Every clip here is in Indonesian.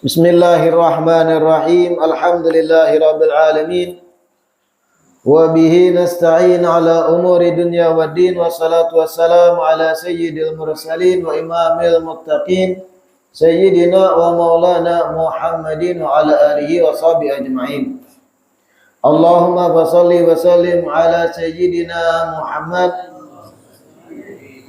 Bismillahirrahmanirrahim. Alhamdulillahirabbil alamin. Wa bihi nasta'in ala umuri dunya waddin, wassalatu wassalamu ala sayyidil mursalin wa imamil muttaqin sayyidina wa maulana Muhammadin wa ala alihi wa sahbihi ajma'in. Allahumma shalli wa sallim ala sayyidina Muhammad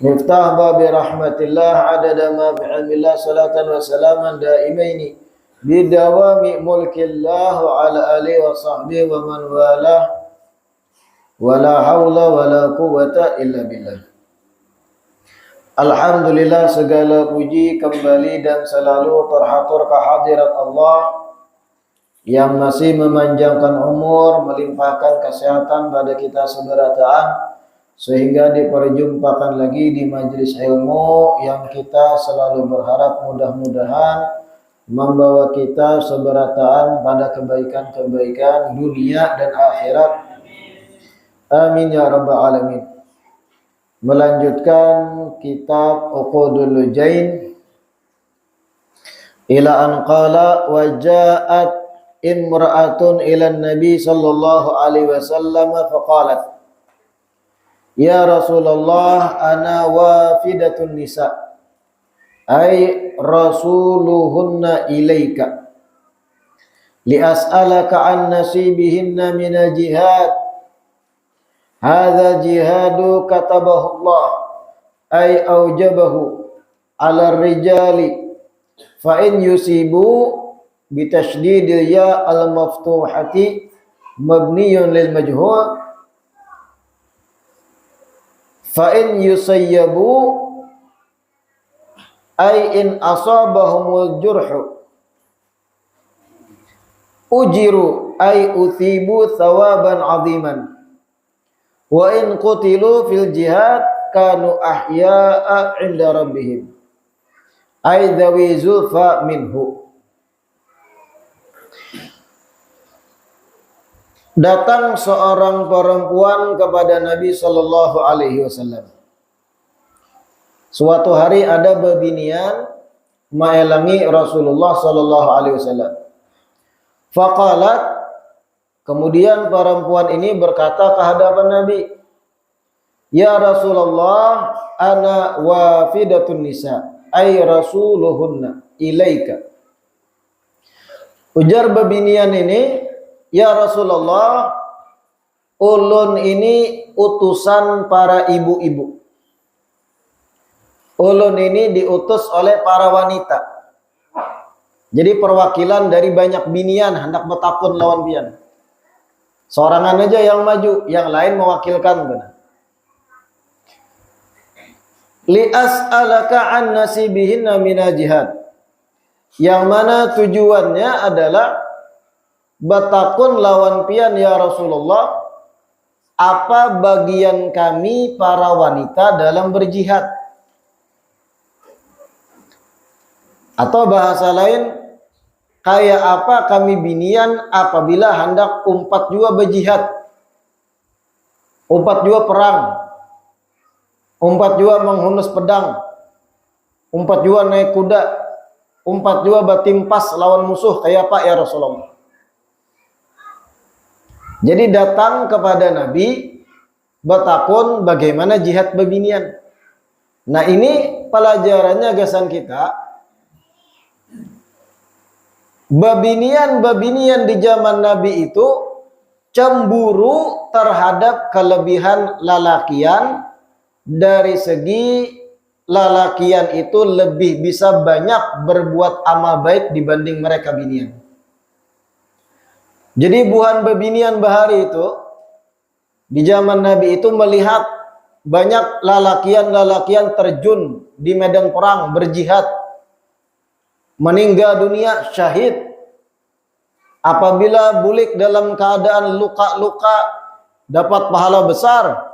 miftah babi rahmatillah adada ma bi'ilmillah salatan wa salaman daimaini bidawami mulkillah wa ala alihi wa sahbihi wa man walah wala hawla wala quwwata illa billah. Alhamdulillah, segala puji kembali dan selalu terhatur kehadirat Allah yang masih memanjangkan umur, melimpahkan kesehatan pada kita seberataan sehingga diperjumpakan lagi di majelis ilmu yang kita selalu berharap mudah-mudahan membawa kita seberataan pada kebaikan-kebaikan dunia dan akhirat. Amin ya rabbal alamin. Melanjutkan kitab Uqudul Lujain ila an qala wa ja'at imra'atun ila nabi sallallahu alaihi wasallam faqalat ya Rasulullah ana wafidatun nisa ay rasuluhunna ilaika li'as'alaka an nasibihinna minal jihad hadza jihadu katabahu Allah ay aujabahu ala rijali fa in yusibu bitasydidil ya al maftuhati mabniyun lil majhul fa in yusayyabu ay in asabahumul jurhu ujiru ay uthibu thawaban aziman wa in qutilu fil jihad kanu ahya'a 'inda rabbihim ay dhawi zulfa minhu. Datang seorang perempuan kepada Nabi sallallahu alaihi wasallam. Suatu hari ada bebinian maelangi Rasulullah sallallahu alaihi wasallam. Faqalat, kemudian perempuan ini berkata ke hadapan Nabi, ya Rasulullah, ana wafidatun nisa, ay rasuluhunna ilaika. Ujar bebinian ini, ya Rasulullah, ulun ini utusan para ibu-ibu. Ulun ini diutus oleh para wanita. Jadi perwakilan dari banyak binian hendak betakun lawan pian. Sorangan aja yang maju, yang lain mewakilkan benar. Li'as'alaka an nasibihinna minal jihad. Yang mana tujuannya adalah batakun lawan pian ya Rasulullah, apa bagian kami para wanita dalam berjihad? Atau bahasa lain, kayak apa kami binian apabila hendak umpat jua berjihad, umpat jua perang, umpat jua menghunus pedang, umpat jua naik kuda, umpat jua batimpas lawan musuh, kayak apa ya Rasulullah? Jadi datang kepada Nabi batakun bagaimana jihad bebinian. Nah ini pelajarannya gasan kita. Babinian-babinian di zaman Nabi itu cemburu terhadap kelebihan lalakian, dari segi lalakian itu lebih bisa banyak berbuat amal baik dibanding mereka binian. Jadi buhan bebinian bahari itu di zaman Nabi itu melihat banyak lalakian-lalakian terjun di medan perang berjihad, meninggal dunia syahid. Apabila bulik dalam keadaan luka-luka dapat pahala besar.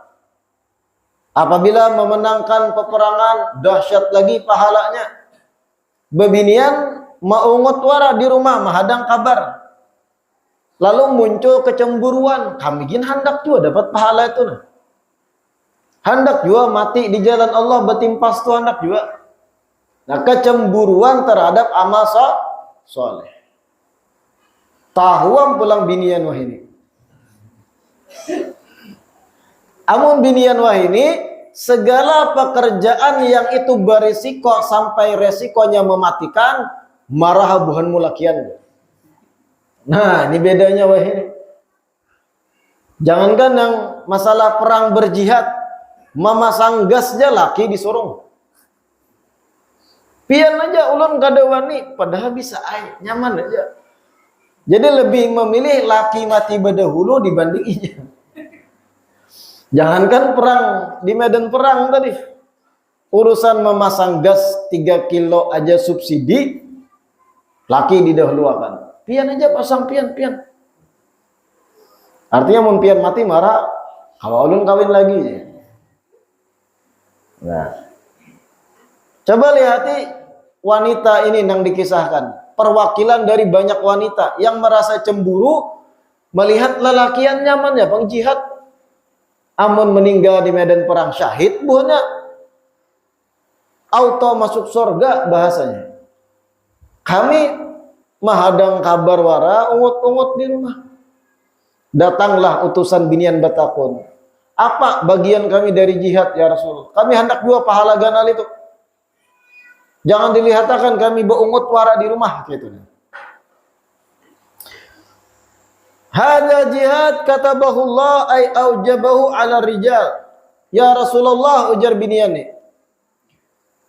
Apabila memenangkan peperangan dahsyat lagi pahalanya. Bebinian maungut wara di rumah menghadang kabar. Lalu muncul kecemburuan, kami gin hendak juga dapat pahala itu nah. Hendak juga mati di jalan Allah betimpas tu hendak juga. Nah, kecemburuan terhadap amal soleh. Tahuam pulang binian wah ini. Amun binian wah ini, segala pekerjaan yang itu berisiko sampai resikonya mematikan, marah buhan mulakian. Nah, ini bedanya wah ini. Jangankan yang masalah perang berjihad, memasang gas aja laki disuruh. Pian aja ulun kada wani, padahal bisa air, nyaman aja. Jadi lebih memilih laki mati berdahulu dibanding inya. Jangankan perang di medan perang tadi, urusan memasang gas 3 kilo aja subsidi, laki didahulukan. Pian aja pasang pian. Artinya mun pian mati marah, kalau ulun kawin lagi. Nah, coba lihati wanita ini yang dikisahkan, perwakilan dari banyak wanita yang merasa cemburu melihat lelakian nyaman ya bang jihad, amun meninggal di medan perang syahid buahnya auto masuk surga bahasanya. Kami mahadang kabar wara ungut-ungut di rumah. Datanglah utusan binian batakun. Apa bagian kami dari jihad ya Rasul? Kami hendak dua pahala ganal itu. Jangan dilihatakan kami beungut wara di rumah gitu. Hadza jihad katabahu Allah ay aujabahu ala rijal. Ya Rasulullah ujar binian nih.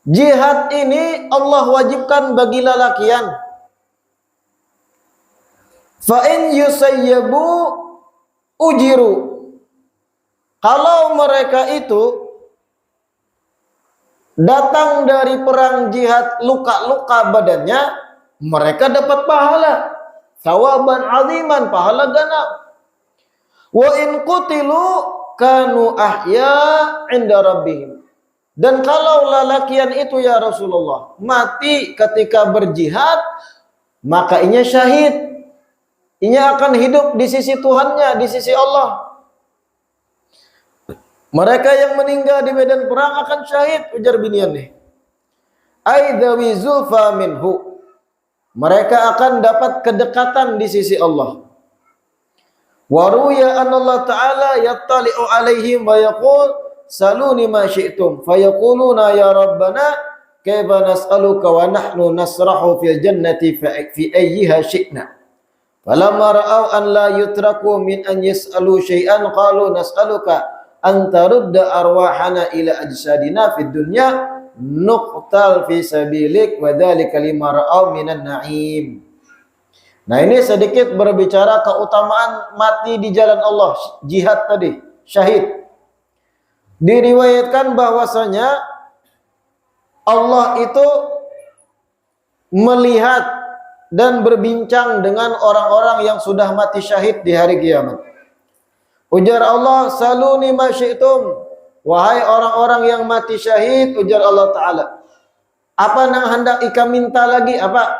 Jihad ini Allah wajibkan bagi lelakian. Fa in yusayyabu ujiru. Kalau mereka itu datang dari perang jihad luka-luka badannya, mereka dapat pahala sawaban aziman, pahala ganap. Wa in qutilu kanu ahya inda rabbihim. Dan kalau lelakian itu ya Rasulullah mati ketika berjihad, maka inya syahid. Inya akan hidup di sisi Tuhannya, di sisi Allah. Mereka yang meninggal di medan perang akan syahid, ujar binian nih. Aidzawi zulfa minhu. Mereka akan dapat kedekatan di sisi Allah. Wa ruya anna Allah Ta'ala yattali'u alaihim wa yaqul saluni ma syi'tum fayaquluna ya rabbana kaifa nas'aluka wa nahnu nasrahu fil jannati fi ayyiha syi'na. Falamma ra'aw an la yutraku min an yas'alu syai'an qalu nas'aluka an tarudda arwahana ila ajsadina fid dunya nuqtal fi sabilik wa dzalika lima ra'aw minan na'im. Nah, ini sedikit berbicara keutamaan mati di jalan Allah, jihad tadi, syahid. Diriwayatkan bahwasanya Allah itu melihat dan berbincang dengan orang-orang yang sudah mati syahid di hari kiamat. Ujar Allah, saluni ma syi'tum. Wahai orang-orang yang mati syahid, ujar Allah Ta'ala. Apa yang hendak ika minta lagi? Apa?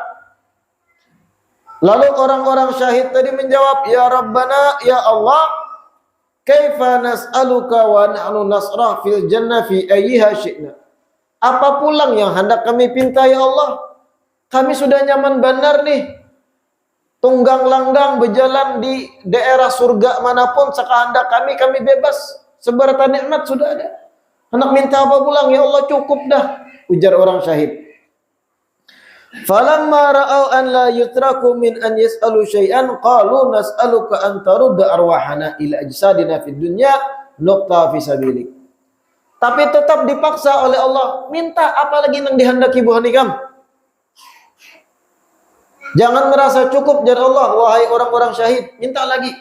Lalu orang-orang syahid tadi menjawab, ya Rabbana, ya Allah, kaifa nas'aluka wa nahnu nasrah fil jannah fi ayyiha syi'na. Apa pulang yang hendak kami pinta ya Allah? Kami sudah nyaman benar nih. Tunggang langgang berjalan di daerah surga manapun sekehendak kami bebas. Seberapa nikmat sudah ada. Hendak minta apa pulang ya Allah, cukup dah, ujar orang syahid. Falamma ra'au an la yutraku min an yas'alu syai'an qalu nas'aluka an tarudda arwahana ila ajsadina fid dunya nuqta fi sabilik. Tapi tetap dipaksa oleh Allah, minta apa lagi yang dihendaki buhan ikam. Jangan merasa cukup dari Allah, wahai orang-orang syahid, minta lagi.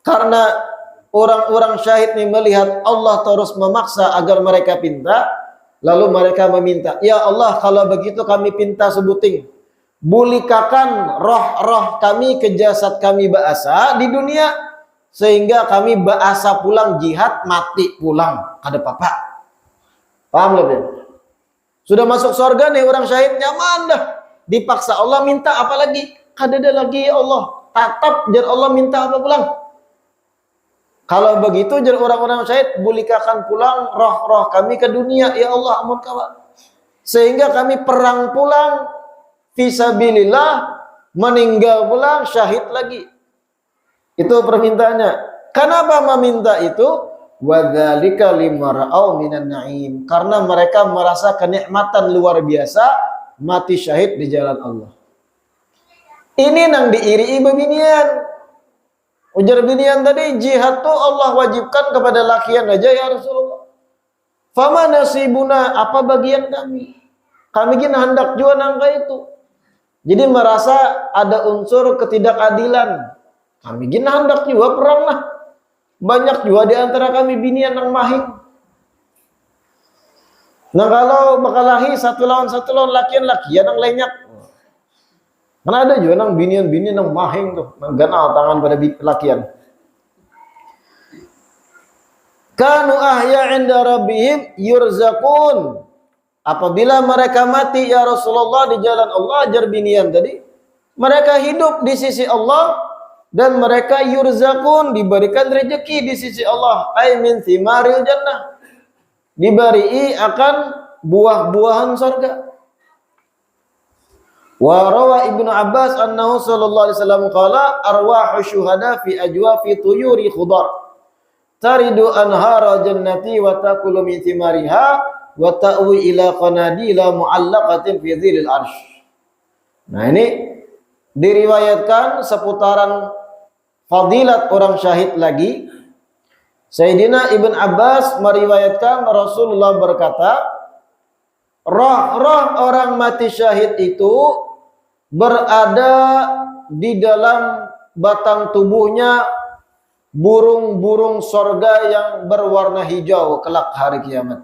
Karena orang-orang syahid ini melihat Allah terus memaksa agar mereka pinta, lalu mereka meminta, ya Allah, kalau begitu kami pinta sebuting. Bulikakan roh-roh kami ke jasad kami baasa di dunia, sehingga kami baasa pulang jihad, mati pulang. Kada apa-apa. Paham lebih? Sudah masuk surga nih orang syahid, nyaman dah. Dipaksa Allah minta apa lagi? Kada ada lagi ya Allah. Tatap jar Allah minta apa pulang? Kalau begitu jar orang-orang syahid, bulikakan pulang roh-roh kami ke dunia ya Allah, amun kawan. Sehingga kami perang pulang fisabilillah, meninggal pula syahid lagi. Itu permintaannya. Kenapa meminta itu? Wadzalika limara'au minan na'im. Karena mereka merasa kenikmatan luar biasa mati syahid di jalan Allah. Ini nang diiri bebinian. Ujar binian tadi, jihad tuh Allah wajibkan kepada lakian aja ya Rasulullah. Fama nasibuna, apa bagian kami? Kami gini hendak juga nangka itu. Jadi merasa ada unsur ketidakadilan. Kami gini hendak juga perang lah. Banyak juga di antara kami binian yang mahing. Nah kalau bakalahi satu lawan lakian yang lenyak. Karena ada juga nang binian yang mahing tuh, mengganal tangan pada lakian. Kanu ahya inda rabbihim yurzaqun. Apabila mereka mati ya Rasulullah di jalan Allah, ajar binian tadi, mereka hidup di sisi Allah dan mereka yurzaqun, diberikan rezeki di sisi Allah, ay min thimaril jannah, diberi akan buah-buahan surga. Wa rawa Ibnu Abbas annahu sallallahu alaihi wasallam qala arwahu syuhada fi ajwafi tuyuri khudar taridu anhara jannati wa takulu min thimariha wa ta'wi ila qanadila mu'allaqatin fi dhilil arsh. Nah ini diriwayatkan seputaran fadilat orang syahid lagi. Sayyidina Ibn Abbas meriwayatkan Rasulullah berkata, roh-roh orang mati syahid itu berada di dalam batang tubuhnya burung-burung sorga yang berwarna hijau kelak hari kiamat.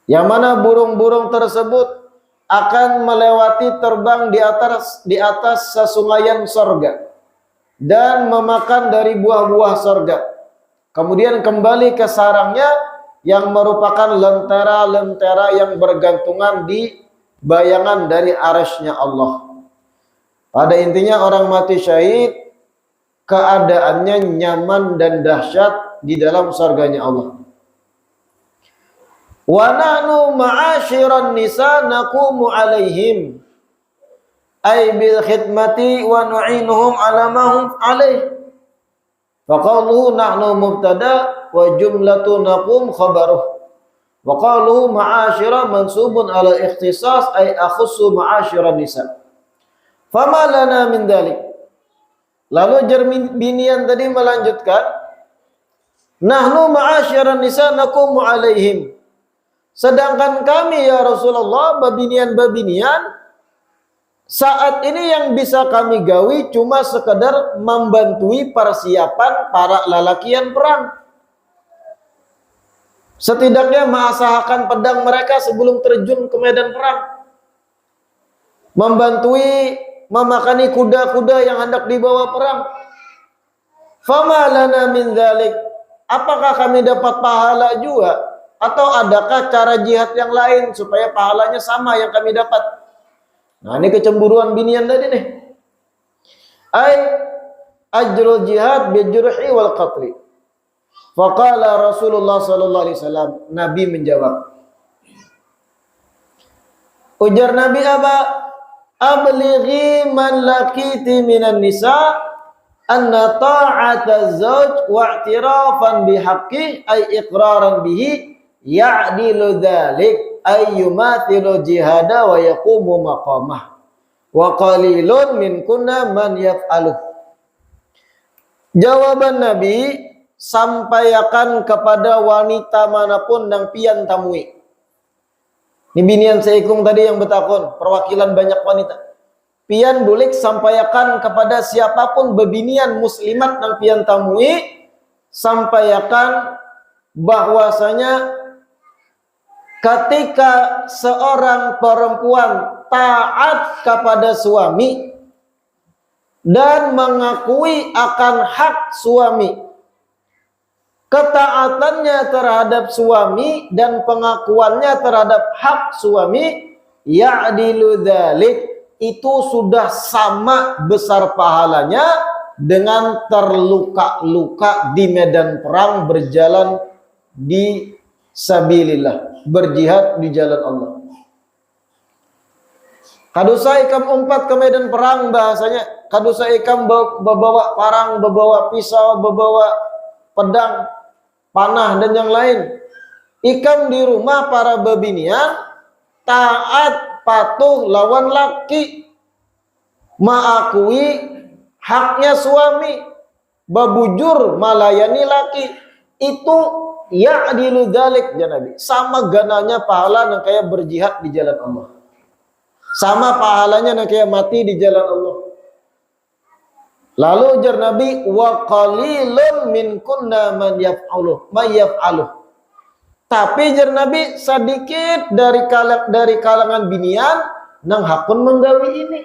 Yang mana burung-burung tersebut akan melewati terbang di atas sesungaian sorga dan memakan dari buah-buah sorga. Kemudian kembali ke sarangnya yang merupakan lentera-lentera yang bergantungan di bayangan dari arasy-Nya Allah. Pada intinya orang mati syahid keadaannya nyaman dan dahsyat di dalam surganya Allah. Wa nahnu ma'asyiran nisa naqumu alaihim ay bil khidmati wa nu'inuhum ala ma hum alaih. Faqaluhu nahnu mubtada wa jumlatu naqum khabaruh. Wa qaluhu ma'asyira mansubun ala ikhtisas ay akhussu ma'asyiran nisa. Fama lana min dhalik. Lalu Binian tadi melanjutkan, nahnu ma'asyiran nisa naqumu alaihim. Sedangkan kami ya Rasulullah babinian saat ini yang bisa kami gawi cuma sekedar membantui persiapan para lelakian perang. Setidaknya mengasahkan pedang mereka sebelum terjun ke medan perang. Membantui memakani kuda-kuda yang hendak dibawa perang. Fama lana min dzalik. Apakah kami dapat pahala juga? Atau adakah cara jihad yang lain supaya pahalanya sama yang kami dapat? Nah ini kecemburuan binian tadi nih. Ay ajrul jihad bijurhi wal qatli. Faqala Rasulullah sallallahu alaihi wasallam, Nabi menjawab. Ujar Nabi apa? Ablighi man laqiti minan nisa anna ta'ata zawj wa i'tirafan bihaqqi ay iqraran bihi ya'dilu dzalik ay yumathilu jihada wa yaqumu maqamah wa qalilun min kunna man yaf'aluh. Jawaban Nabi, sampaikan kepada wanita manapun yang pian tamui. Ini binian seikung tadi yang betakon, perwakilan banyak wanita. Pian bulik sampaikan kepada siapapun bebinian muslimat yang pian tamui, sampaikan bahwasanya ketika seorang perempuan taat kepada suami dan mengakui akan hak suami, ketaatannya terhadap suami dan pengakuannya terhadap hak suami, ya'dilu dzalik, itu sudah sama besar pahalanya dengan terluka-luka di medan perang berjalan di sabilillah, berjihad di jalan Allah. Kadusa ikam umpat ke medan perang bahasanya. Kadusa ikam bawa parang, bawa pisau, bawa pedang, panah dan yang lain. Ikam di rumah para bebinian taat patuh lawan laki, mengakui haknya suami, babujur malayani laki. Itu ya'dilu dzalik ya Nabi. Sama gananya pahala yang kayak berjihad di jalan Allah. Sama pahalanya yang kayak mati di jalan Allah. Lalu ujar Nabi, wa qalilun minkunna man yaf'alu. Tapi ujar Nabi, sedikit dari kalangan binian nang hakun menggawi ini.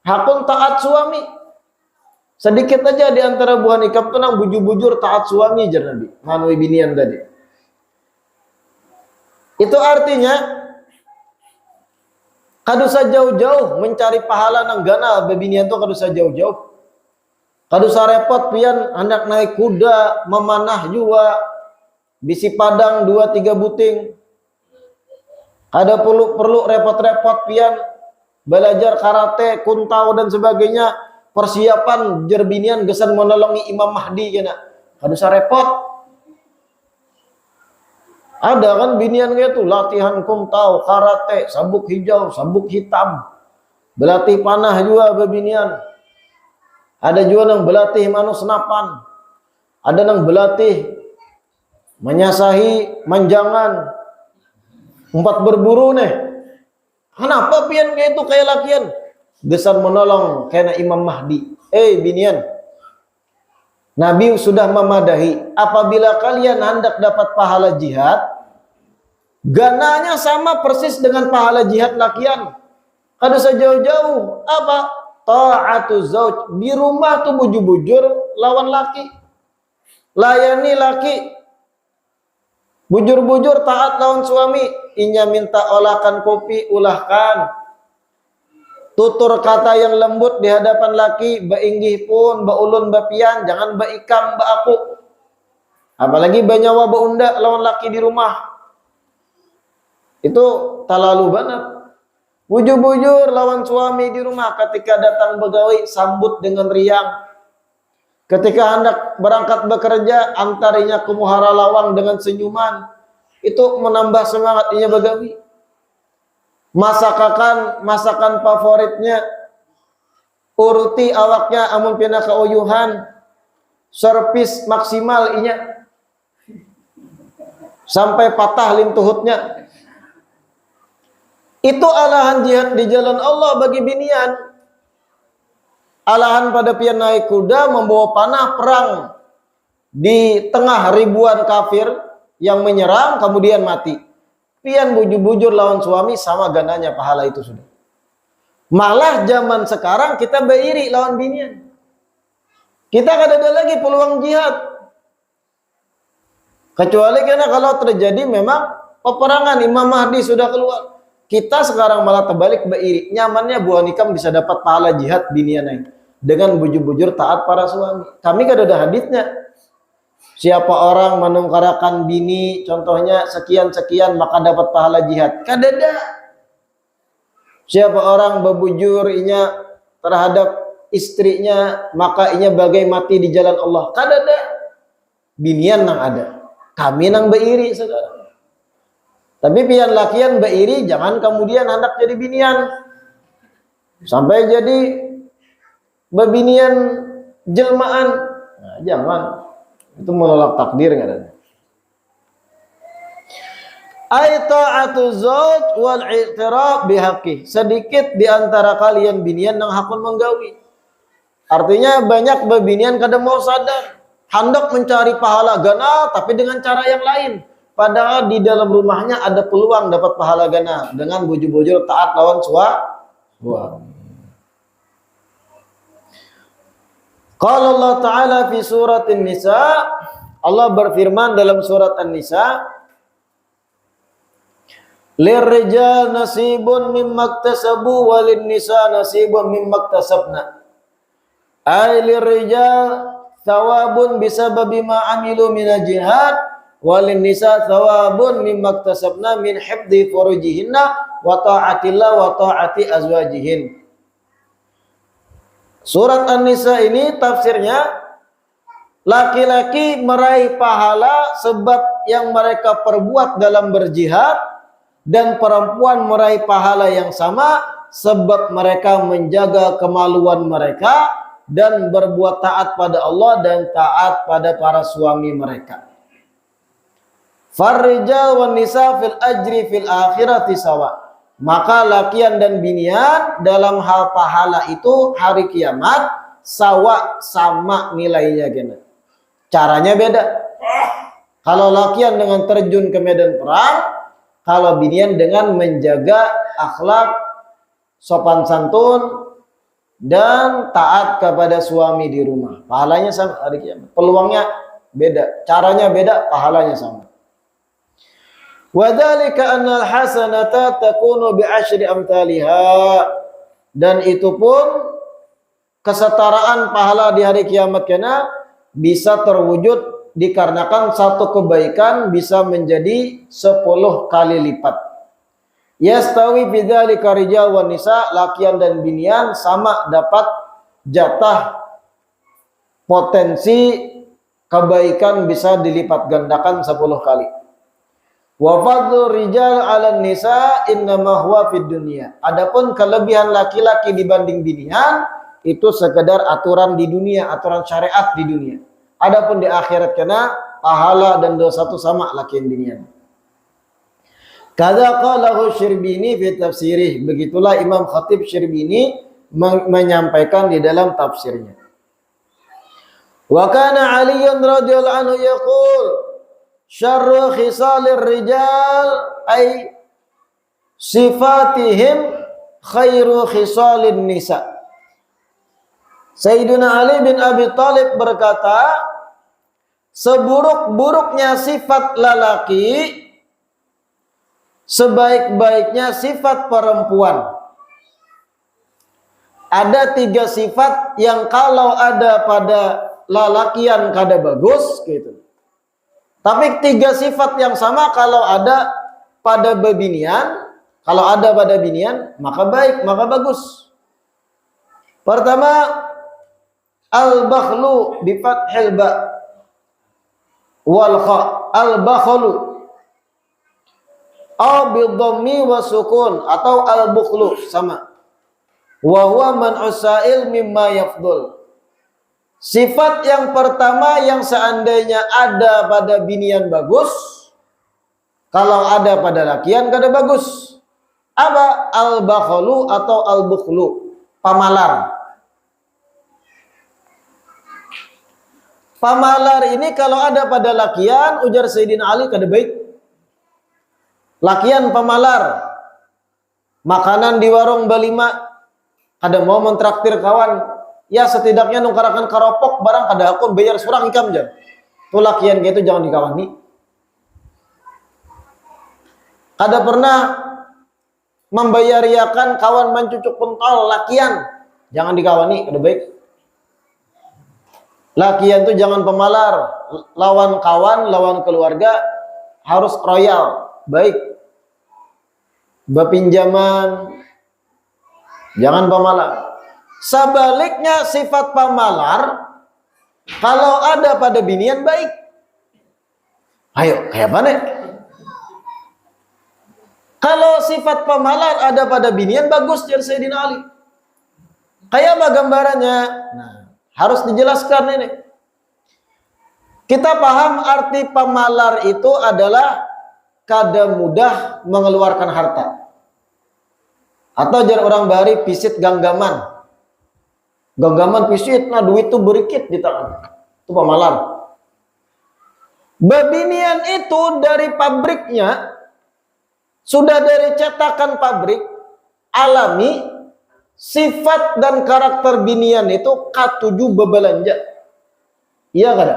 Hakun taat suami. Sedikit aja di antara buah nikah itu nang bujur-bujur taat suami ujar Nabi. Manui binian tadi. Itu artinya kadusa jauh-jauh mencari pahala nang gana bebinian tuh kadusa jauh-jauh. Kadusa repot pian hendak naik kuda, memanah juga, bisi padang 2-3 buting. Ada perlu repot-repot pian belajar karate, kuntau dan sebagainya, persiapan jerbinian gesan menolongi Imam Mahdi kena. Kadusa repot. Ada kan binian kayak tuh latihan kuntau, karate, sabuk hijau, sabuk hitam. Belatih panah juga bebinian. Ada juga yang belatih manu senapan. Ada yang belatih menyasahi manjangan. Umpat berburu nih. Kenapa pian kayak itu kayak lakian? Gesan menolong kena Imam Mahdi. Binian. Nabi sudah memadahi, apabila kalian hendak dapat pahala jihad, gananya sama persis dengan pahala jihad lakian. Kada sejauh-jauh apa? Ta'atu zauj. Di rumah tuh bujur-bujur lawan laki. Layani laki. Bujur-bujur taat lawan suami. Inya minta olahkan kopi, ulahkan. Tutur kata yang lembut di hadapan laki, bainggih pun, baulun, bapian, jangan baikam, baaku. Apalagi banyawa baunda lawan laki di rumah. Itu talalu banget. Bujur-bujur lawan suami di rumah, ketika datang begawi sambut dengan riang. Ketika hendak berangkat bekerja, antarinya kumuhara lawang dengan senyuman. Itu menambah semangatnya begawi. Masakan favoritnya, uruti awaknya amun pina keuyuhan, servis maksimal inya sampai patah lintuhutnya. Itu alahan jihad di jalan Allah bagi binian. Alahan pada pian naik kuda membawa panah perang di tengah ribuan kafir yang menyerang kemudian mati. Pian bujur-bujur lawan suami sama gananya pahala itu sudah. Malah zaman sekarang kita beiri lawan binian. Kita kada ada lagi peluang jihad. Kecuali karena kalau terjadi memang peperangan Imam Mahdi sudah keluar. Kita sekarang malah terbalik beiri. Nyamannya buah nikam bisa dapat pahala jihad binian lain dengan bujur-bujur taat para suami. Kami kada ada haditsnya. Siapa orang menungkarakan bini, contohnya sekian-sekian, maka dapat pahala jihad. Kadada. Siapa orang berbujur inya terhadap istrinya, maka inya bagai mati di jalan Allah. Kadada. Binian nang ada. Kami nang beiri saudara. Tapi pian lakian beiri, jangan kemudian hendak jadi binian. Sampai jadi bebinian jelmaan. Nah, jangan. Itu menolak takdir nggak ada. Ta'atu zauj wal i'tiraf bihaqqi. Sedikit di antara kalian binian yang hakun menggawi. Artinya banyak bebinian kada mau sadar, hendak mencari pahala gana tapi dengan cara yang lain. Padahal di dalam rumahnya ada peluang dapat pahala gana dengan bujur-bujur taat lawan suami. Qala Allah Ta'ala fi surat An-Nisa, Allah berfirman dalam surat An-Nisa, lirrijal nasibun mimma iktasabu walin nisa nasibun mimma iktasabna. Ay lirrijal thawabun bisababi ma amilu minal jihad walin nisa thawabun mimma iktasabna min hifdzi furujihinna wa ta'atillah wa ta'ati azwajihin. Surat An-Nisa ini tafsirnya laki-laki meraih pahala sebab yang mereka perbuat dalam berjihad, dan perempuan meraih pahala yang sama sebab mereka menjaga kemaluan mereka dan berbuat taat pada Allah dan taat pada para suami mereka. Farrijal wan nisa fil ajri fil akhirati sawa. Maka lakian dan binian dalam hal pahala itu hari kiamat sama nilainya gini. Caranya beda. Kalau lakian dengan terjun ke medan perang, kalau binian dengan menjaga akhlak, sopan santun, dan taat kepada suami di rumah. Pahalanya sama hari kiamat. Peluangnya beda, caranya beda, pahalanya sama. Wadzalika annal hasanata takunu bi asyri amthaliha. Dan itu pun kesetaraan pahala di hari kiamat karena bisa terwujud dikarenakan satu kebaikan bisa menjadi 10 kali lipat. Yastawi bidzalika rijal wan nisa, lakian dan binian sama dapat jatah potensi kebaikan bisa dilipat gandakan 10 kali. Wa fadlu rijal 'alan nisa innama huwa fid dunya. Adapun kelebihan laki-laki dibanding binian itu sekedar aturan di dunia, aturan syariat di dunia. Adapun di akhirat karena pahala dan dosa itu sama laki dan binian. Kadza qalahu Syirbini fi tafsirih. Begitulah Imam Khatib Syirbini menyampaikan di dalam tafsirnya. Wa kana Aliyyun radhiyallahu anhu yaqul syarru khisalir rijal ay sifatihim khairu khisalin nisa. Sayyidina Ali bin Abi Thalib berkata, seburuk-buruknya sifat lelaki, sebaik-baiknya sifat perempuan. Ada 3 sifat yang kalau ada pada lelakian kada bagus gitu. Tapi 3 sifat yang sama kalau ada pada bebinian, kalau ada pada binian, maka baik, maka bagus. Pertama, al-bakhlu bi fathil ba wal kha, al-bakhlu aw bi dhammi wa sukun atau al-bukhlu sama. Wa huwa man usail mimma yafdul. Sifat yang pertama yang seandainya ada pada binian bagus, kalau ada pada lakian kada bagus. Apa? Al-bakhlu atau al-bukhlu, pamalar. Pamalar ini kalau ada pada lakian, ujar Sayyidina Ali, kada baik. Lakian pamalar, makanan di warung balima, kada mau mentraktir kawan, ya setidaknya nungkarakan karopok barang kada akun bayar surang ikam jan. Tuh lakian gitu jangan dikawani. Kada pernah membayariakan kawan mencucuk pentol lakian, jangan dikawani, kada baik. Lakian tuh jangan pemalar, lawan kawan, lawan keluarga harus royal, baik. Bepinjaman, jangan pemalar. Sebaliknya sifat pemalar kalau ada pada binian baik. Ayo, kayak mana? Kalau sifat pemalar ada pada binian bagus dari Sayyidina Ali. Kayak apa gambarannya? Nah, harus dijelaskan ini. Kita paham arti pemalar itu adalah kada mudah mengeluarkan harta. Atau jar orang bahari pisit ganggaman. Genggaman pisit, nah duit tuh berikit di tangan. Itu pemalar. Bebinian itu dari pabriknya, sudah dari cetakan pabrik, alami, sifat dan karakter binian itu K7 bebelanja. Iya kada?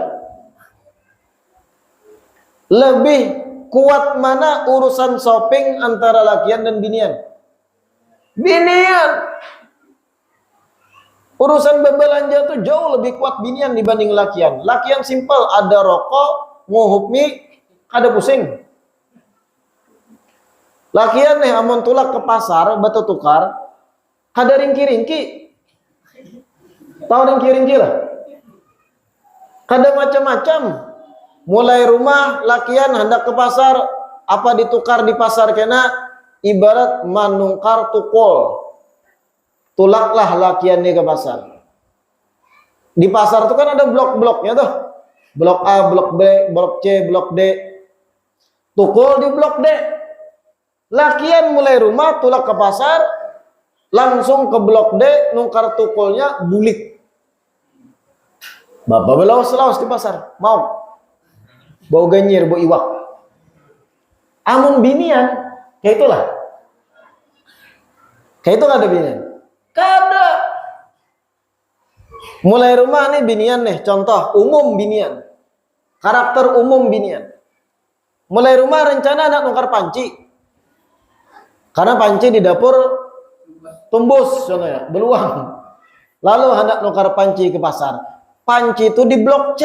Lebih kuat mana urusan shopping antara lakian dan binian? Binian. Urusan berbelanja tuh jauh lebih kuat binian dibanding lakian. Lakian simpel, ada rokok, nguhup mie, kada pusing. Lakian nih amun tulak ke pasar batu tukar, kada ringki-ringki. Tahu ringki-ringki lah? Kada macam-macam. Mulai rumah lakian hendak ke pasar, apa ditukar di pasar kena ibarat manungkar tukul. Tulaklah lakian nih ke pasar. Di pasar itu kan ada blok-bloknya tuh. Blok A, blok B, blok C, blok D. Tukul di blok D. Lakian mulai rumah tulak ke pasar, langsung ke blok D, nungkar tukulnya bulik. Bapak belawas-lawas di pasar, mau bau ganyir, bau iwak. Amun binian, kayak itulah. Kayak itu ada binian. Kada. Mulai rumah nih binian nih, contoh umum binian. Karakter umum binian. Mulai rumah rencana anak nukar panci. Karena panci di dapur tumbus contohnya, beluang. Lalu hendak nukar panci ke pasar. Panci itu di blok C.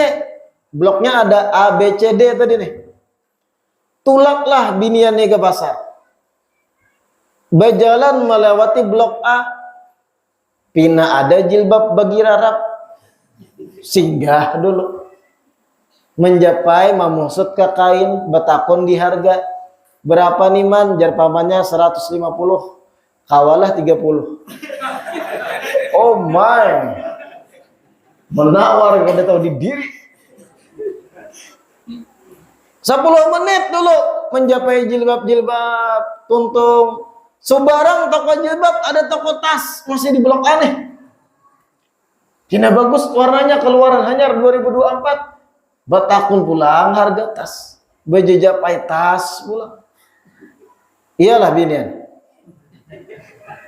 Bloknya ada A, B, C, D tadi nih. Tulaklah binian nih ke pasar. Berjalan melewati blok A. Pina ada jilbab bagi rarap. Singgah dulu. Menjapai memusut ke kain, betakun di harga. Berapa nih man? Jar pamannya 150. Kawalah 30. Oh my. Menawar kada tahu di diri. 10 menit dulu menjapai jilbab-jilbab, tuntung. Sebarang toko jilbab ada toko tas masih di blok aneh. Kina bagus warnanya keluaran hanyar 2024. Betakun pulang harga tas. Bejajapai tas pulang. Iyalah binian.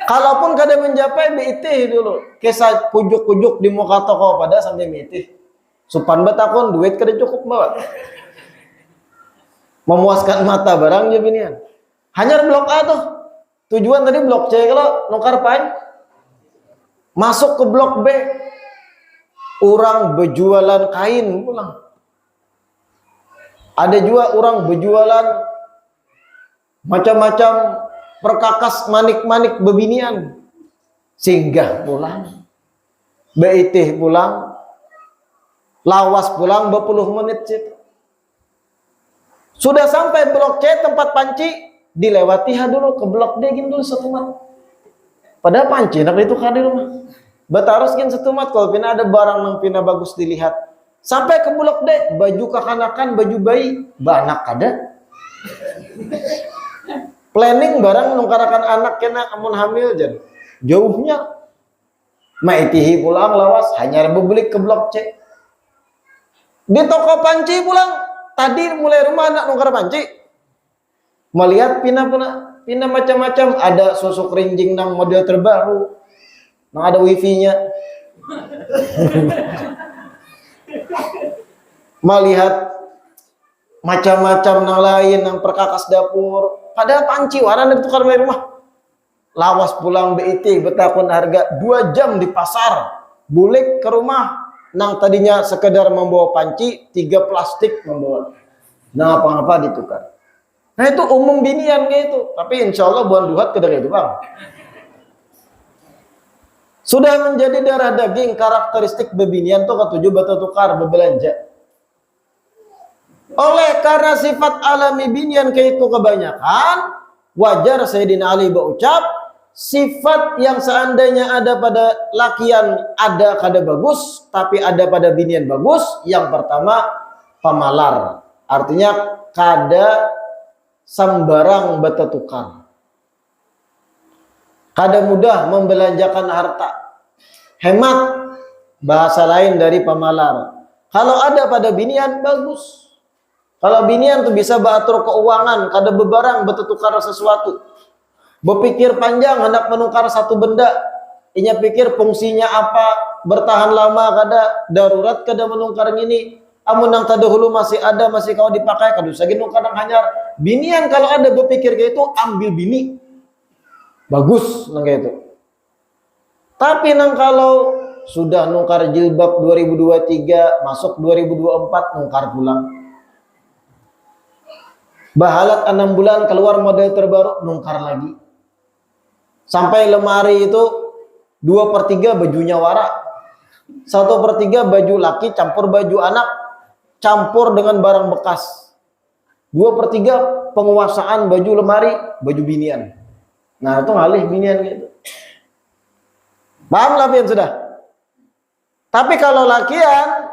Kalaupun kada menjapai beitih dulu. Kisah pujuk-pujuk di muka toko pada sampai beitih. Supan betakun duit kada cukup bawa. Memuaskan mata barang je binian. Hanya blok A tuh. Tujuan tadi blok C kalau nukar pan. Masuk ke blok B. Orang berjualan kain pulang. Ada juga orang berjualan macam-macam perkakas manik-manik bebinian. Singgah pulang. Beitih pulang. Lawas pulang 20 menit situ. Sudah sampai blok C tempat panci, dilewati dulu ke blok D gini dulu satu mat. Padahal panci nak ditukar di rumah. Batarus gini satu mat kalau pina ada barang yang pina bagus dilihat. Sampai ke blok D, baju kekanakan, baju bayi, banak ada. Planning barang nungkarakan anak kena amun hamil jan. Jauhnya. Maitihi pulang lawas hanya bebelik ke blok C. Di toko panci pulang. Tadi mulai rumah anak nungkar panci. Melihat pina macam-macam. Ada susuk rinjing nang model terbaru. Nang ada wifi-nya. Melihat macam-macam nang lain nang perkakas dapur. Padahal panci warna ditukar mulai rumah. Lawas pulang BIT betakun harga 2 jam di pasar. Bulik ke rumah. Nang tadinya sekedar membawa panci, 3 plastik membawa. Nah apa-apa ditukar. Nah itu umum binian kayak itu. Tapi insya Allah buan duhat ke dari itu bang. Sudah menjadi darah daging karakteristik bebinian tuh ketujuh batu tukar berbelanja. Oleh karena sifat alami binian kayak itu kebanyakan, wajar Sayyidina Ali berucap, sifat yang seandainya ada pada lakian ada kada bagus, tapi ada pada binian bagus. Yang pertama pamalar, artinya kada sambarang batu tukar, kada mudah membelanjakan harta, hemat, bahasa lain dari pamalar. Kalau ada pada binian bagus. Kalau binian tuh bisa beratur keuangan, kada bebarang batu tukar sesuatu. Berpikir panjang hendak menukar satu benda, inya pikir fungsinya apa, bertahan lama kada, darurat kada menukar ini. Amun nang tadahulu masih ada, masih kau dipakai, kada usah gini kadang hanyar. Binian kalau ada berpikir kayak itu, ambil bini. Bagus nang kayak itu. Tapi nang kalau sudah nukar jilbab 2023, masuk 2024 nukar pulang. Bahalat 6 bulan keluar model terbaru, nungkar lagi. Sampai lemari itu 2/3 bajunya warak, 1/3 baju laki campur baju anak, campur dengan barang bekas. 2/3 penguasaan baju lemari, baju binian. Nah itu ngalih binian gitu. Paham lah pian sudah? Tapi kalau lakian,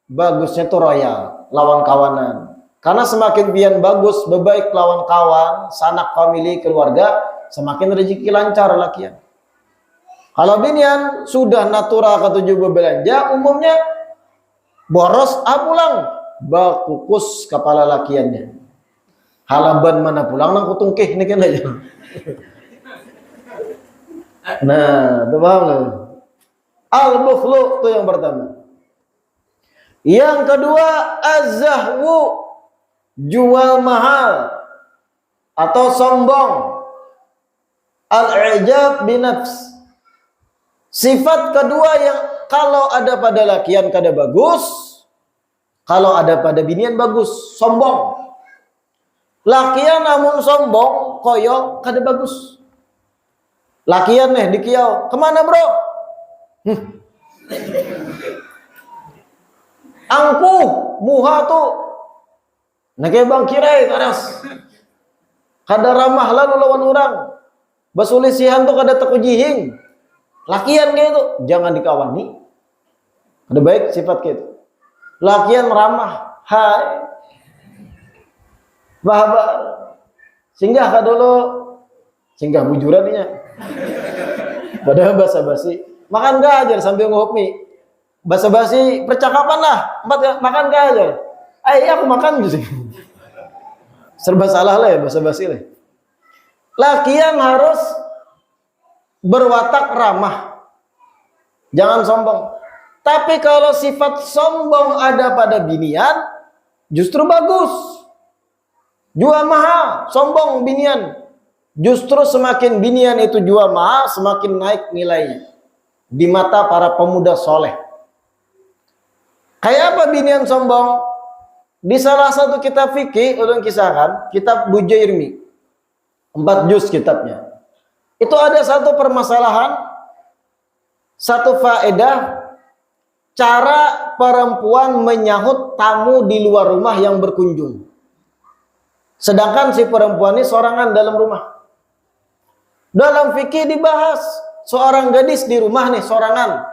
bagusnya tuh royal, lawan kawanan. Karena semakin pian bagus, bebaik lawan kawan, sanak family, keluarga, semakin rezeki lancar lakian. Kalau binian sudah natural ketujuh berbelanja, umumnya boros pulang, bakukus kepala lakiannya. Halaban mana pulang nang kutungkih ini kan aja. Nah, itu paham loh. Al-bukhlu itu yang pertama. Yang kedua, az-zahwu, jual mahal atau sombong. Al-i'jab binafs. Sifat kedua yang kalau ada pada lakian kada bagus, kalau ada pada binian bagus, sombong. Lakian namun sombong, koyo kada bagus. Lakian nih di kiau, kemana bro? Angku, muha tuh. Nah kayak bang kirai karas. Kada ramah lalu lawan orang. Basulisihan tuh kada tekujihing. Lakian gitu, jangan dikawani. Ada baik sifat gitu. Lakian ramah, hai. Bahabar. Singgah ka dulu. Singgah bujurannya. Padahal basa-basi. Makan gak aja sambil ngopi. Basa-basi percakapan lah. Makan gak aja. Aku makan gitu. Serba salah lah ya basa-basi lah. Lakian harus berwatak ramah. Jangan sombong. Tapi kalau sifat sombong ada pada binian, justru bagus. Jual mahal, sombong binian. Justru semakin binian itu jual mahal, semakin naik nilainya di mata para pemuda soleh. Kayak apa binian sombong? Di salah satu kitab fikih ulun kisahkan, kitab Bujairmi, 4 juz kitabnya. Itu ada satu permasalahan, satu faedah, cara perempuan menyahut tamu di luar rumah yang berkunjung. Sedangkan si perempuan ini sorangan dalam rumah. Dalam fikih dibahas, seorang gadis di rumah nih sorangan.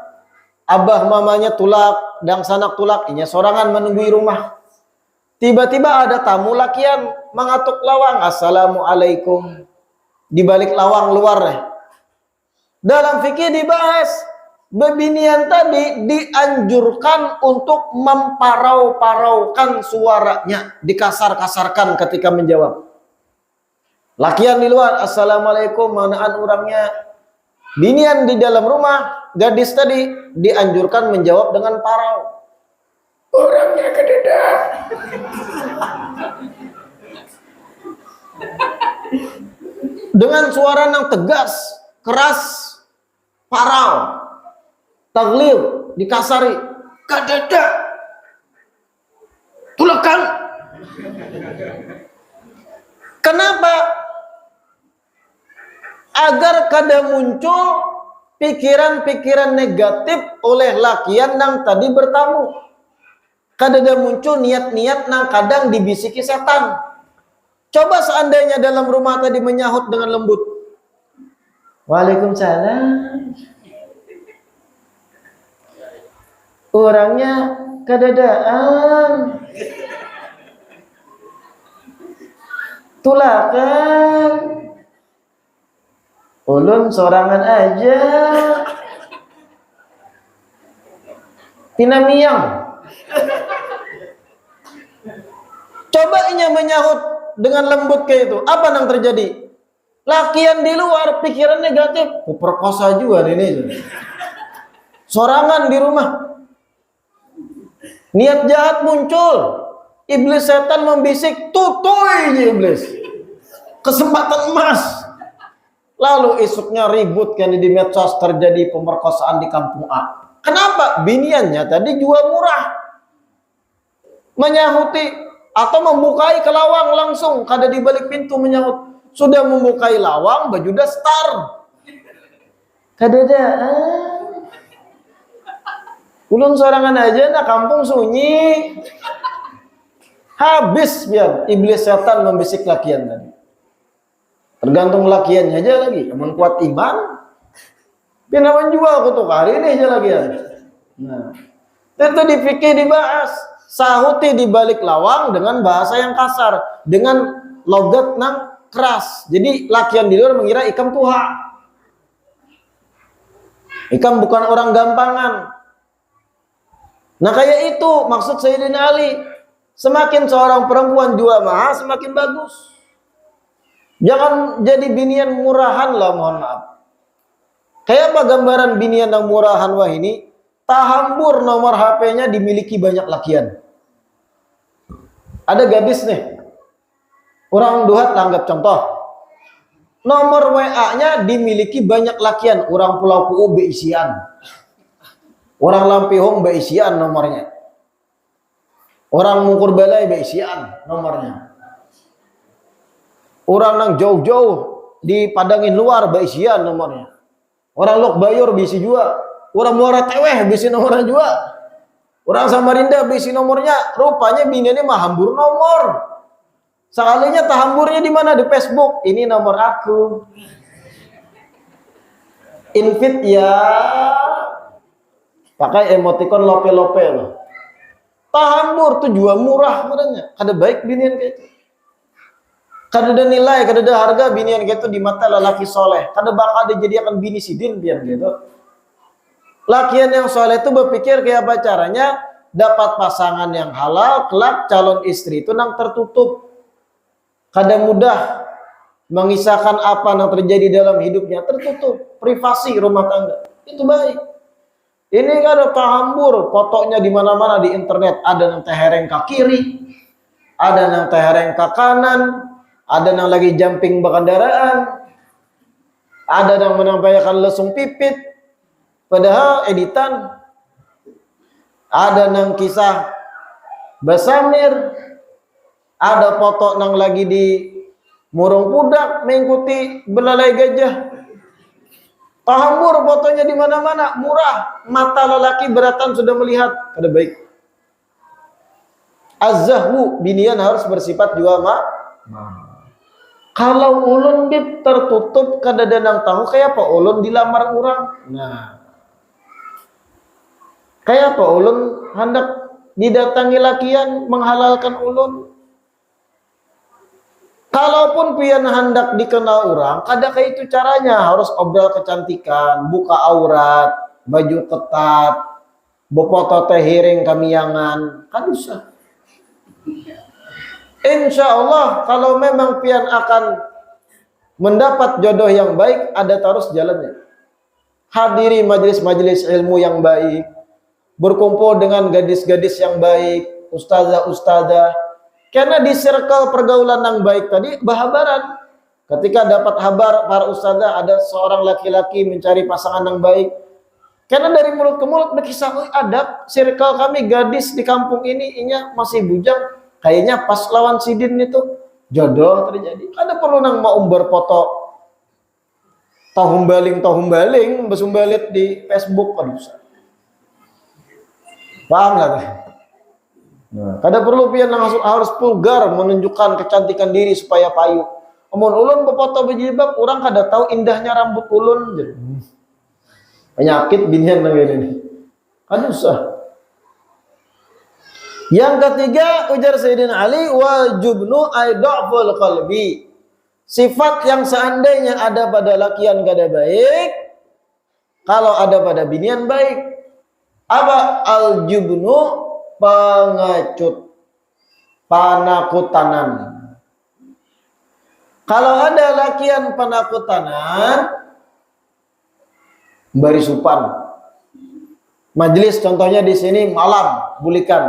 Abah mamanya tulak, dang sanak tulak, inya sorangan menunggui rumah. Tiba-tiba ada tamu lakian mengatuk lawang, assalamualaikum. Di balik lawang luar nih. Dalam fikih dibahas, bebinian tadi dianjurkan untuk memparau-paraukan suaranya, dikasar-kasarkan ketika menjawab. Lakian di luar, assalamualaikum, manaan orangnya. Binian di dalam rumah, gadis tadi dianjurkan menjawab dengan parau. Orangnya kededak. Dengan suara yang tegas, keras, parau, taglil, dikasari, kededak. Tulekan. Kenapa? Agar kada muncul pikiran-pikiran negatif oleh lakian yang tadi bertamu. Kada ada muncul niat-niat nang kadang dibisiki setan. Coba seandainya dalam rumah tadi menyahut dengan lembut. Waalaikumsalam. Orangnya kadadaan. Tulakan. Ulun sorangan aja. Tinamiang. Coba inya menyahut dengan lembut kayak itu. Apa yang terjadi? Lakian di luar pikiran negatif. Perkosa juga ini. Sorangan di rumah. Niat jahat muncul. Iblis setan membisik. Tutui iblis. Kesempatan emas. Lalu esoknya ribut kan di medsos, terjadi pemerkosaan di kampung A. Kenapa? Biniannya tadi jual murah. Menyahuti Atau membukai ke lawang langsung, kada di balik pintu menyahut. Sudah membukai lawang, baju dastar. Kada ada. Ulun sorangan aja, nak kampung sunyi. Habis biar iblis setan membisik lakian tadi. Tergantung lakiannya aja lagi. Emang kuat iman, pinawan jual kutuk hari ini aja lakian. Nah, itu difikir dibahas. Sahuti di balik lawang dengan bahasa yang kasar, dengan logat nang keras. Jadi lakian di luar mengira ikam tuha. Ikam bukan orang gampangan. Nah kayak itu maksud Sayyidina Ali. Semakin seorang perempuan jual mahal, semakin bagus. Jangan jadi binian murahan lah, mohon maaf. Kayak apa gambaran binian yang murahan wah ini? Tahambur nomor HP-nya dimiliki banyak lakian. Ada gadis nih. Orang duhat langgap contoh. Nomor WA-nya dimiliki banyak lakian. Orang Pulau Puu beisian. Orang Lampihong beisian nomornya. Orang Mungkur Balai beisian nomornya. Orang nang jauh-jauh di Padangin luar beisian nomornya. Orang Lok Bayur bisi juga. Orang Muara Teweh bisi nomornya juga. Orang Samarinda bisi nomornya. Rupanya bini ini mah hambur nomor. Sekalinya tahamburnya di mana? Di Facebook. Ini nomor aku. Invite ya. Pakai emoticon lope-lope loh. Tahambur tuh jual murah sebenarnya. Kada baik binian kayak itu. Kada ada nilai, kada ada harga binian kayak itu di mata lelaki soleh. Kada bakal dijadikan bini sidin biar gitu. Lakian yang soleh itu berpikir kayak apa caranya dapat pasangan yang halal, kelak calon istri itu nang tertutup. Kada mudah mengisahkan apa yang terjadi dalam hidupnya, tertutup, privasi rumah tangga. Itu baik. Ini kan ada tahambur, fotonya di mana-mana di internet. Ada yang tehereng ke kiri, ada yang tehereng ke kanan, ada yang lagi jumping berkendaraan, ada yang menampilkan lesung pipit, padahal editan. Ada yang kisah basamir, ada foto yang lagi di murung pudak mengikuti belalai gajah. Tahambur fotonya di mana-mana, murah. Mata lelaki beratan sudah melihat. Ada baik. Az-zahwu binian harus bersifat jual Kalau ulun bit tertutup kada danang tahu kayak apa ulun dilamar orang. Nah. Kayak apa ulun hendak didatangi lakian menghalalkan ulun. Kalaupun pian hendak dikenal orang, kada kayak itu caranya. Harus obrol kecantikan, buka aurat, baju ketat, bopoto teh hiring kamiyangan, kan usah. Insya Allah kalau memang pian akan mendapat jodoh yang baik, ada terus jalannya. Hadiri majelis-majelis ilmu yang baik, berkumpul dengan gadis-gadis yang baik, ustazah-ustazah. Karena di circle pergaulan yang baik tadi bahabaran. Ketika dapat kabar para ustazah ada seorang laki-laki mencari pasangan yang baik. Karena dari mulut ke mulut berkisah, adab circle kami gadis di kampung ini inya masih bujang. Kayaknya pas lawan sidin itu jodoh terjadi. Ada perlu nang mau berfoto tahumbaling besumbalit di Facebook kan bisa. Paham nggak? Nah, kada perlu pian harus vulgar menunjukkan kecantikan diri supaya payu. Amun ulun befoto berjilbab, orang kada tahu indahnya rambut ulun. Penyakit binian nang ini. Kan usah. Yang ketiga ujar Sayyidina Ali wa jubnu aidaful qalbi. Sifat yang seandainya ada pada lakian kada baik, kalau ada pada binian baik. Apa al jubnu? Pengecut, panakutanan. Kalau ada lakian panakutanan, barisupan. Majelis contohnya di sini malam bulikan.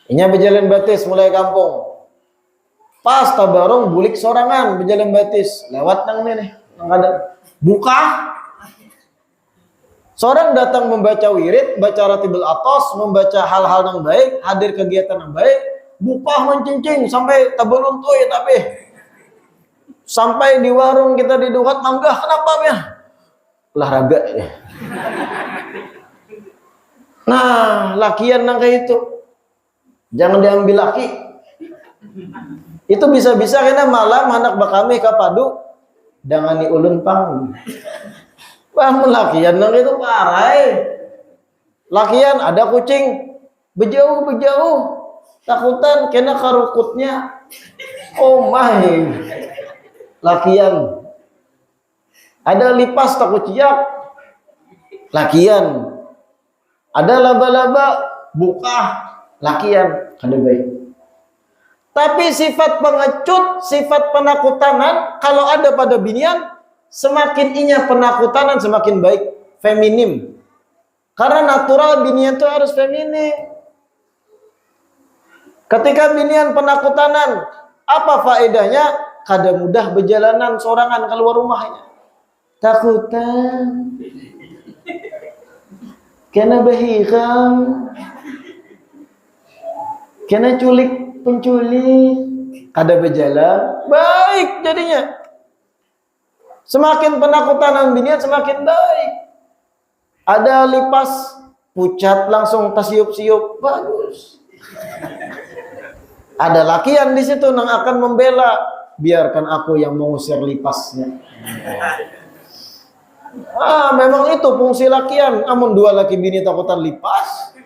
Inya berjalan batis mulai kampung. Pas tabarong bulik sorangan berjalan batis lewat nang nih, nang ada buka. Seorang datang membaca wirid, baca ratibul atos, membaca hal-hal yang baik, hadir kegiatan yang baik, bukah mencincing sampai tabelun tuh ya tapi sampai di warung kita diduhat mangga kenapa ya? Olahraga ya. Nah, lakian nang kayak itu. Jangan diambil laki. Itu bisa-bisa kena malam anak bakami kapadu dengan ulun pang. Wah, lakian nang itu parah. Lakian ada kucing berjauh takutan kena karukutnya. Oh my. Lakian. Ada lipas takut ciak. Lakian. Ada laba-laba buka. Lakian. Kada baik. Tapi sifat pengecut, sifat penakutanan kalau ada pada binian, semakin inya penakutanan semakin baik, feminim. Karena natural binian itu harus feminim. Ketika binian penakutanan, apa faedahnya? Kada mudah berjalanan sorangan keluar rumahnya. Takutan. Kena berhiram. Kena culik penculik. Kada berjalan. Baik jadinya. Semakin penakutanan binian semakin baik. Ada lipas pucat langsung tasiup-siup bagus. Ada lakian di situ yang akan membela, biarkan aku yang mengusir lipasnya. Memang itu fungsi lakian. Amun dua laki bini takutan lipas,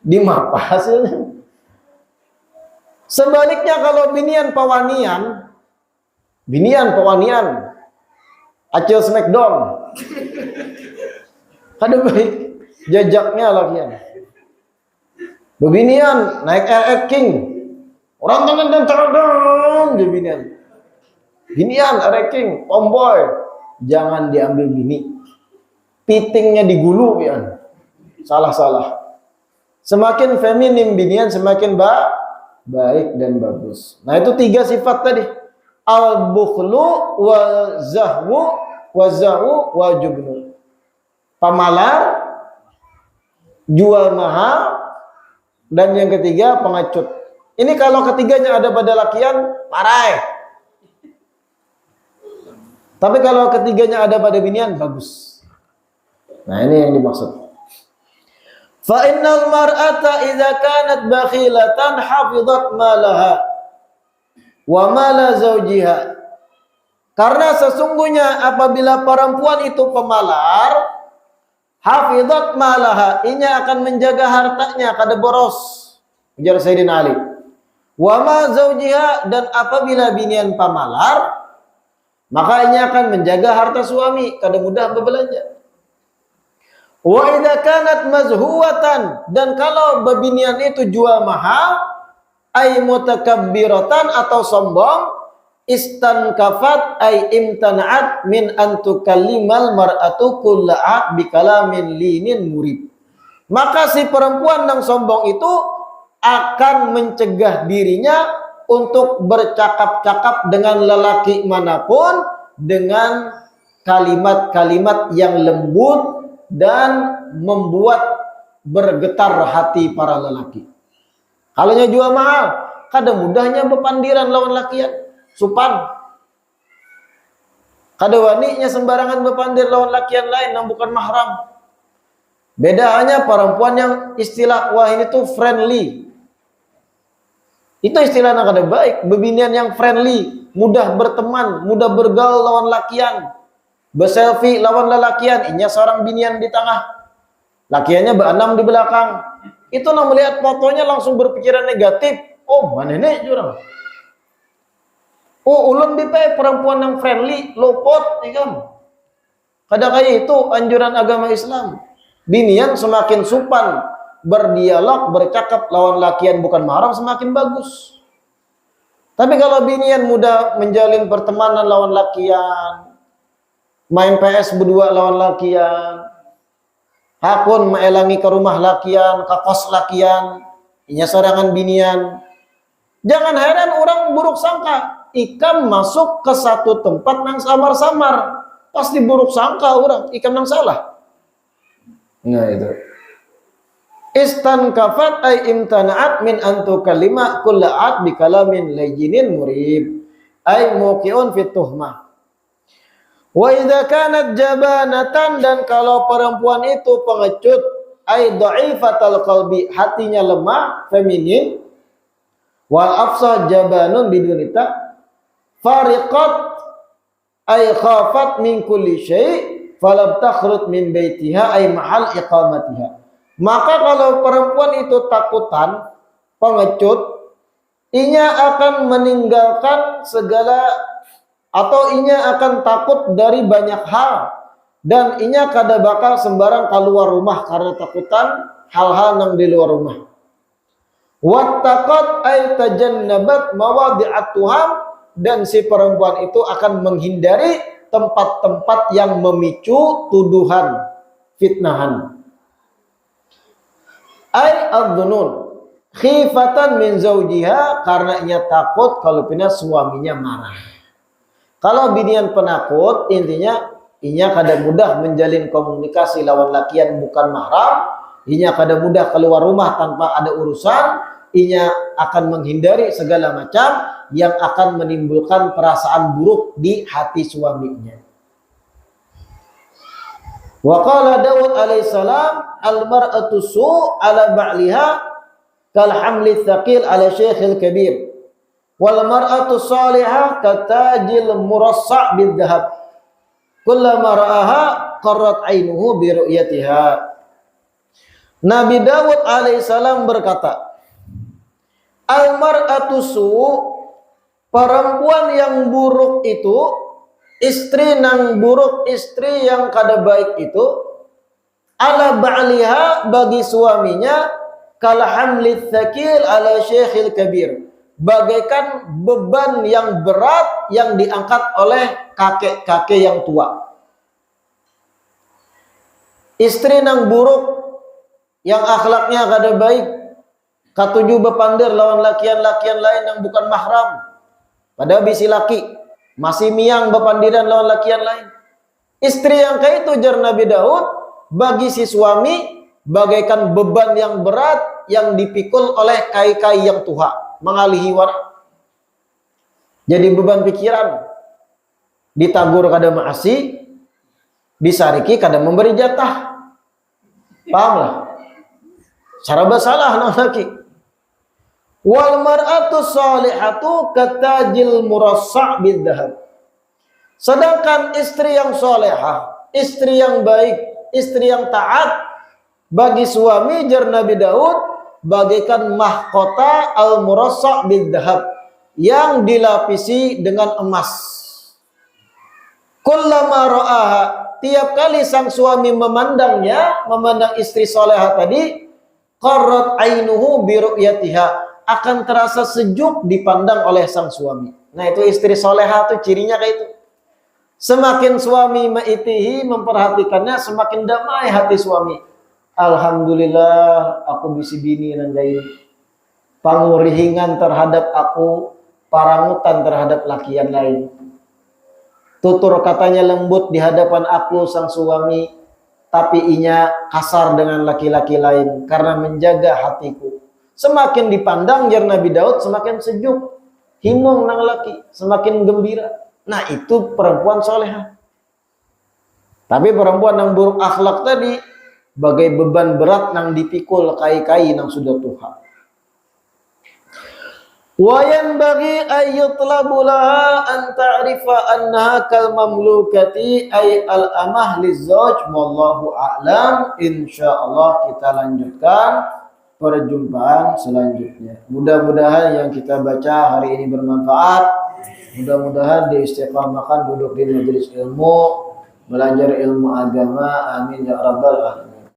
di mapa hasilnya. Sebaliknya kalau binian pawanian, acil smackdown. Kada baik jajaknya lakian. Bebinian naik RR King. Orang tangan dan teradam bebinian. Binian RR King, tomboy. Jangan diambil bini. Pitingnya digulu ya. Salah. Semakin feminim binian semakin baik dan bagus. Nah, itu 3 sifat tadi. Al-bukhlu wa zahwu wa jubnu. Pamalar, jual mahal, dan yang ketiga pengecut. Ini kalau ketiganya ada pada lakian, parai. Tapi kalau ketiganya ada pada binian, bagus. Nah, ini yang dimaksud. Fa innal mar'ata idza kanat bakhilatan hafizat malaha wa mala zawjiha. Karena sesungguhnya apabila perempuan itu pemalar, hafizat malaha, inya akan menjaga hartanya kada boros. Ujar Sayyidina Ali. Wa ma zawjiha, dan apabila binian pamalar, maka inya akan menjaga harta suami, kada mudah berbelanja. Wa idza kanat mazhuwatan, dan kalau bebinian itu jual mahal, ay mutakabbiratan atau sombong, istankafat ay imtana'at min an tukallimal mar'atu kulla'at bikalamin linin murib. Maka si perempuan yang sombong itu akan mencegah dirinya untuk bercakap-cakap dengan lelaki manapun dengan kalimat-kalimat yang lembut dan membuat bergetar hati para lelaki. Kalau jual mahal, kada mudahnya bepandiran lawan lakian, supan. Kada waninya sembarangan bepandir lawan lakian lain yang bukan mahram. Bedanya perempuan yang istilah wah ini tuh friendly. Itu istilahnya kada baik. Bebinian yang friendly, mudah berteman, mudah bergaul lawan lakian, berselfie lawan lelakian. Inya seorang binian di tengah, lakiannya berenam di belakang. Itu nak melihat fotonya langsung berpikiran negatif. Oh, mana ini jurang? Oh, ulun dipe perempuan yang friendly, lopot, ikan. Kada kayak itu anjuran agama Islam. Binian semakin supan, berdialog, bercakap lawan lakian bukan mahram semakin bagus. Tapi kalau binian mudah menjalin pertemanan lawan lakian, main PS berdua lawan lakian, hakun maelangi ke rumah lakian, ke kos lakian, inya sorangan binian. Jangan heran orang buruk sangka, ikam masuk ke satu tempat yang samar-samar, pasti buruk sangka orang, ikam yang salah. Nah itu. Istankafat ay imtana'at min antu kalima kulla'at bi kalamin layyinin murib ay muqi'un fit tuhmah. Wa idza kanat jabanatan, dan kalau perempuan itu pengecut, ay dha'ifatal qalbi, hatinya lemah, feminin, wal afsah jabanun bidunita, fariqat ay khafat min kulli syai' falam takhrut min baitiha ay mahal iqamatiha. Maka kalau perempuan itu takutan, pengecut, inya akan meninggalkan segala, atau inya akan takut dari banyak hal, dan inya kada bakal sembarang keluar rumah karena takutan hal-hal yang di luar rumah. Wattaqat ay tajannabat mawadi'at tuham, dan si perempuan itu akan menghindari tempat-tempat yang memicu tuduhan, fitnahan. Ay adzunun khifatan min zawjiha, karena ia takut kalau pina suaminya marah. Kalau binian penakut, intinya inya kada mudah menjalin komunikasi lawan lakian bukan mahram, inya kada mudah keluar rumah tanpa ada urusan, inya akan menghindari segala macam yang akan menimbulkan perasaan buruk di hati suaminya. Wa qala Daud alaihissalam, al-mar'atu su' ala ba'liha kal hamli thaqil ala syekhil kabir, wal mar'atu salihah katajil murassa' bil dhahab, kullama ra'aha qarrat 'ainuhu bi ru'yatiha. Nabi Daud alaihissalam berkata, al-mar'atu su', perempuan yang buruk itu, istri nang buruk, istri yang kada baik itu, ala ba'liha, bagi suaminya, kal hamlith thaqil ala syekhil kabir, bagaikan beban yang berat yang diangkat oleh kakek-kakek yang tua. Istri nang buruk, yang akhlaknya kada baik, katuju bepandir lawan lakian-lakian lain yang bukan mahram, pada bisi laki masih miang bepandiran lawan lakian lain. Istri yang kayak itu, jar Nabi Daud, bagi si suami bagaikan beban yang berat yang dipikul oleh kai-kai yang tuha, mengalihi warna. Jadi beban pikiran, ditagur kada maasi, disariki kada memberi jatah. Paham lah? Cara basalah nang laki. Wal mar'atu salihatu katajil murassa' bidzahab. Sedangkan istri yang solehah, istri yang baik, istri yang taat, bagi suami, jar Nabi Daud, bagaikan mahkota al-murassa' bidzahab, yang dilapisi dengan emas. Kullama ra'aha, tiap kali sang suami memandangnya, memandang istri solehah tadi, qarrat 'ainuhu bi ru'yatiha, akan terasa sejuk dipandang oleh sang suami. Nah, itu istri soleha tuh cirinya kayak itu. Semakin suami ma'itihi, memperhatikannya, semakin damai hati suami. Alhamdulillah, aku bisi bini nang gaini. Pangurihingan terhadap aku, parangutan terhadap lakian lain. Tutur katanya lembut di hadapan aku sang suami, tapi inya kasar dengan laki-laki lain karena menjaga hatiku. Semakin dipandang, jar Nabi Daud, semakin sejuk, himung nang laki, semakin gembira. Nah, itu perempuan solehah. Tapi perempuan yang buruk akhlak tadi, bagai beban berat nang dipikul kai-kai nang sudah tuha. Wa yanbaghi ay yutlabu laha an ta'rifa annaha kal mamlukati ay al amah lizawj, wallahu a'lam. Insyaallah kita lanjutkan perjumpaan selanjutnya. Mudah-mudahan yang kita baca hari ini bermanfaat. Mudah-mudahan diistiqamahkan duduk di majelis ilmu, belajar ilmu agama. Amin ya rabbal alamin.